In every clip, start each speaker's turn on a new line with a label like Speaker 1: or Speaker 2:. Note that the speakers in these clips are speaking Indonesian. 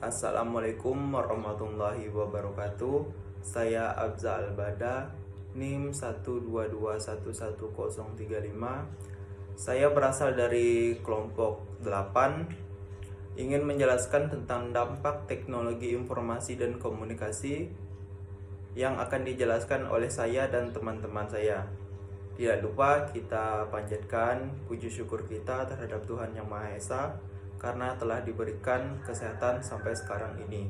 Speaker 1: Assalamualaikum warahmatullahi wabarakatuh. Saya Abza Albada, NIM 122111035. Saya berasal dari kelompok 8, ingin menjelaskan tentang dampak teknologi informasi dan komunikasi yang akan dijelaskan oleh saya dan teman-teman saya. Tidak lupa kita panjatkan puji syukur kita terhadap Tuhan Yang Maha Esa karena telah diberikan kesehatan sampai sekarang ini.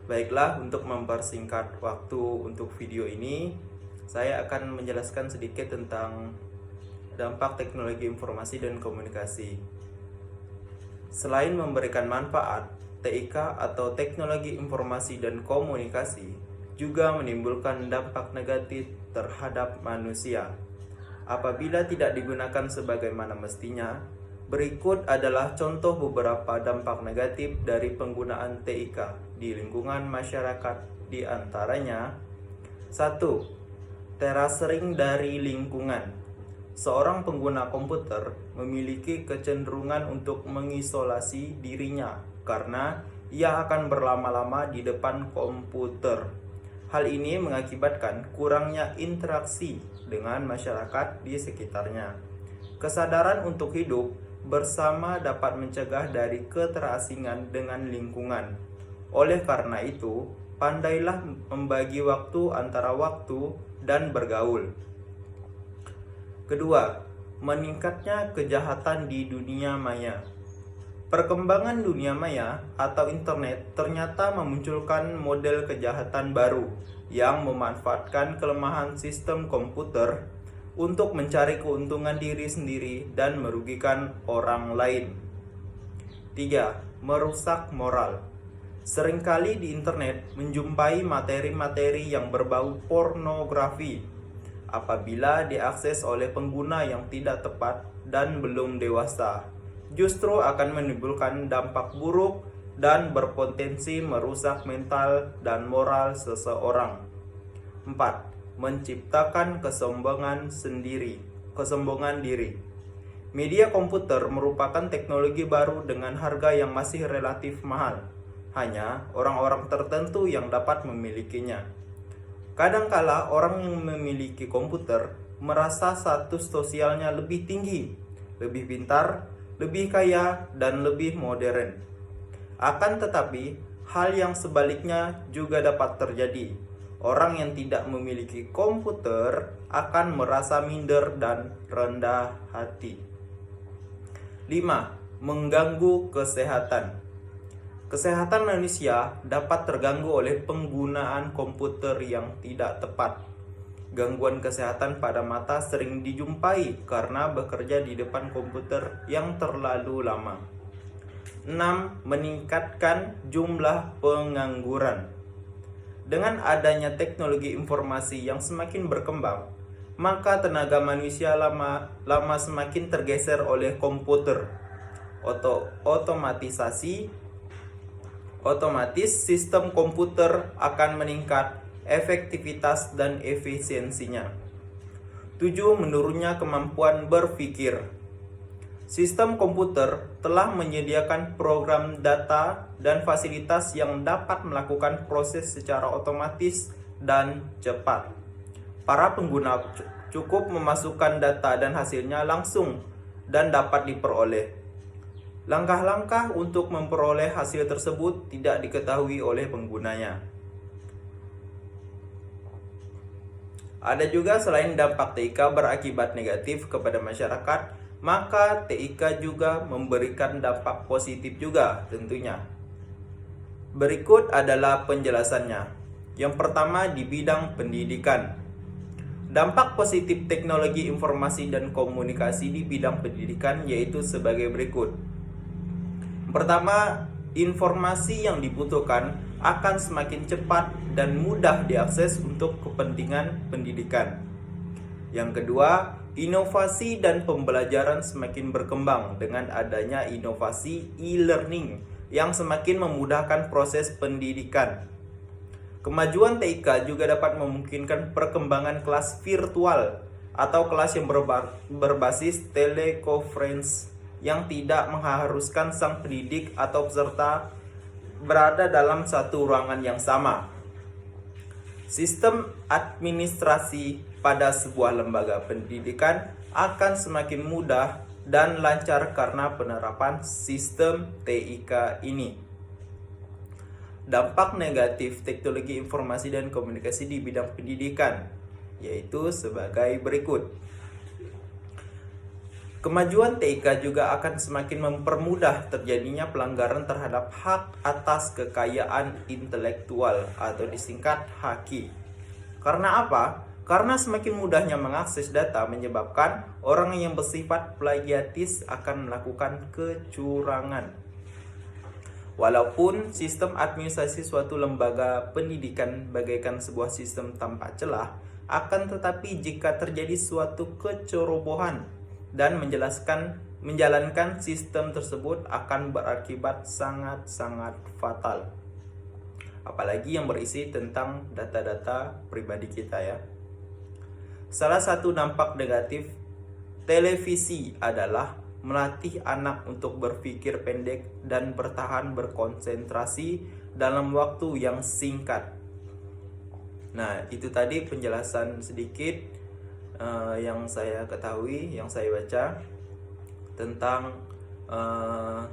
Speaker 1: Baiklah, untuk mempersingkat waktu untuk video ini, saya akan menjelaskan sedikit tentang dampak teknologi informasi dan komunikasi. Selain memberikan manfaat, TIK atau teknologi informasi dan komunikasi juga menimbulkan dampak negatif terhadap manusia. Apabila tidak digunakan sebagaimana mestinya, berikut adalah contoh beberapa dampak negatif dari penggunaan TIK di lingkungan masyarakat, di antaranya 1. Terasering dari lingkungan. Seorang pengguna komputer memiliki kecenderungan untuk mengisolasi dirinya karena ia akan berlama-lama di depan komputer. Hal ini mengakibatkan kurangnya interaksi dengan masyarakat di sekitarnya. Kesadaran untuk hidup bersama dapat mencegah dari keterasingan dengan lingkungan. Oleh karena itu, pandailah membagi waktu antara waktu dan bergaul. Kedua, meningkatnya kejahatan di dunia maya. Perkembangan dunia maya atau internet ternyata memunculkan model kejahatan baru yang memanfaatkan kelemahan sistem komputer untuk mencari keuntungan diri sendiri dan merugikan orang lain. 3. Merusak moral. Seringkali di internet menjumpai materi-materi yang berbau pornografi. Apabila diakses oleh pengguna yang tidak tepat dan belum dewasa, justru akan menimbulkan dampak buruk dan berpotensi merusak mental dan moral seseorang. 4. Menciptakan kesombongan diri. Media komputer merupakan teknologi baru dengan harga yang masih relatif mahal. Hanya orang-orang tertentu yang dapat memilikinya. Kadangkala orang yang memiliki komputer merasa status sosialnya lebih tinggi, lebih pintar, lebih kaya, dan lebih modern. Akan tetapi, hal yang sebaliknya juga dapat terjadi. Orang yang tidak memiliki komputer akan merasa minder dan rendah hati. 5. Mengganggu kesehatan. Kesehatan manusia dapat terganggu oleh penggunaan komputer yang tidak tepat. Gangguan kesehatan pada mata sering dijumpai karena bekerja di depan komputer yang terlalu lama. 6. Meningkatkan jumlah pengangguran. Dengan adanya teknologi informasi yang semakin berkembang, maka tenaga manusia lama semakin tergeser oleh komputer. Otomatis sistem komputer akan meningkat efektivitas dan efisiensinya. 7. Menurunnya kemampuan berpikir. Sistem komputer telah menyediakan program data dan fasilitas yang dapat melakukan proses secara otomatis dan cepat. Para pengguna cukup memasukkan data dan hasilnya langsung dan dapat diperoleh. Langkah-langkah untuk memperoleh hasil tersebut tidak diketahui oleh penggunanya. Ada juga selain dampak TIK berakibat negatif kepada masyarakat, maka TIK juga memberikan dampak positif juga tentunya. Berikut adalah penjelasannya. Yang pertama, di bidang pendidikan. Dampak positif teknologi informasi dan komunikasi di bidang pendidikan yaitu sebagai berikut. Pertama, informasi yang dibutuhkan akan semakin cepat dan mudah diakses untuk kepentingan pendidikan. Yang kedua, inovasi dan pembelajaran semakin berkembang dengan adanya inovasi e-learning yang semakin memudahkan proses pendidikan. Kemajuan TIK juga dapat memungkinkan perkembangan kelas virtual atau kelas yang berbasis telekonferensi yang tidak mengharuskan sang pendidik atau peserta berada dalam satu ruangan yang sama. Sistem administrasi pada sebuah lembaga pendidikan akan semakin mudah dan lancar karena penerapan sistem TIK ini. Dampak negatif teknologi informasi dan komunikasi di bidang pendidikan yaitu sebagai berikut. Kemajuan TIK juga akan semakin mempermudah terjadinya pelanggaran terhadap hak atas kekayaan intelektual atau disingkat HAKI. Karena apa? Karena semakin mudahnya mengakses data menyebabkan orang yang bersifat plagiatis akan melakukan kecurangan. Walaupun sistem administrasi suatu lembaga pendidikan bagaikan sebuah sistem tanpa celah, akan tetapi jika terjadi suatu kecerobohan dan menjalankan sistem tersebut akan berakibat sangat-sangat fatal. Apalagi yang berisi tentang data-data pribadi kita ya. Salah satu dampak negatif televisi adalah melatih anak untuk berpikir pendek dan bertahan berkonsentrasi dalam waktu yang singkat. Nah, itu tadi penjelasan sedikit yang saya ketahui, yang saya baca tentang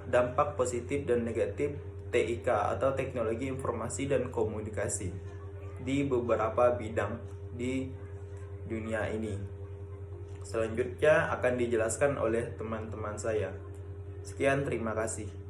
Speaker 1: dampak positif dan negatif TIK atau teknologi informasi dan komunikasi di beberapa bidang di dunia ini. Selanjutnya akan dijelaskan oleh teman-teman saya. Sekian, terima kasih.